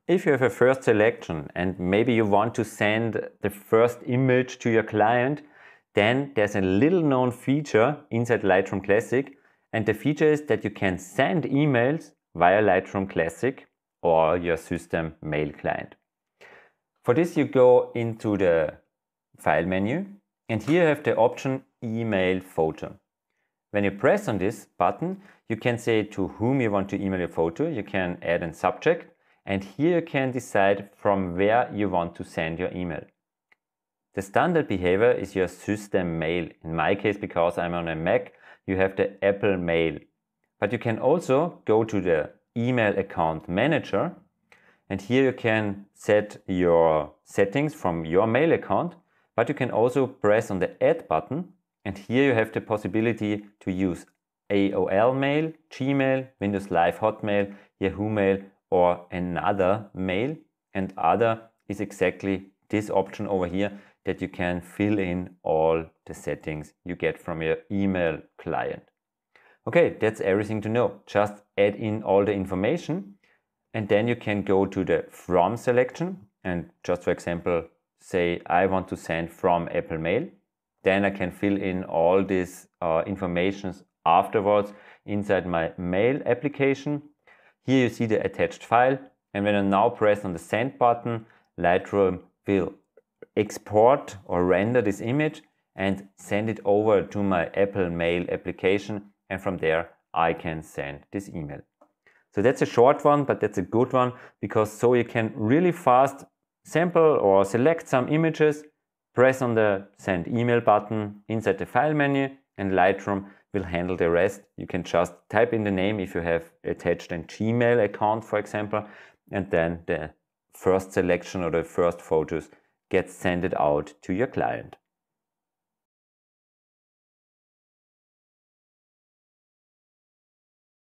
If you have a first selection and maybe you want to send the first image to your client, then there's a little known feature inside Lightroom Classic, and the feature is that you can send emails via Lightroom Classic or your system mail client. For this you go into the File menu, and here you have the option Email Photo. When you press on this button, you can say to whom you want to email your photo. You can add a subject, and here you can decide from where you want to send your email. The standard behavior is your system mail. In my case, because I'm on a Mac, you have the Apple Mail. But you can also go to the Email Account Manager, and here you can set your settings from your mail account, but you can also press on the Add button, and here you have the possibility to use AOL Mail, Gmail, Windows Live Hotmail, Yahoo Mail, or another mail. And other is exactly this option over here, that you can fill in all the settings you get from your email client. Okay, that's everything to know. Just add in all the information, and then you can go to the From selection, and just for example, say I want to send from Apple Mail. Then I can fill in all these informations afterwards inside my mail application. Here you see the attached file, and when I now press on the Send button, Lightroom will export or render this image and send it over to my Apple Mail application, and from there I can send this email. So that's a short one, but that's a good one, because so you can really fast sample or select some images, press on the Send Email button inside the File menu, and Lightroom will handle the rest. You can just type in the name if you have attached a Gmail account, for example, and then the first selection or the first photos get sent out to your client.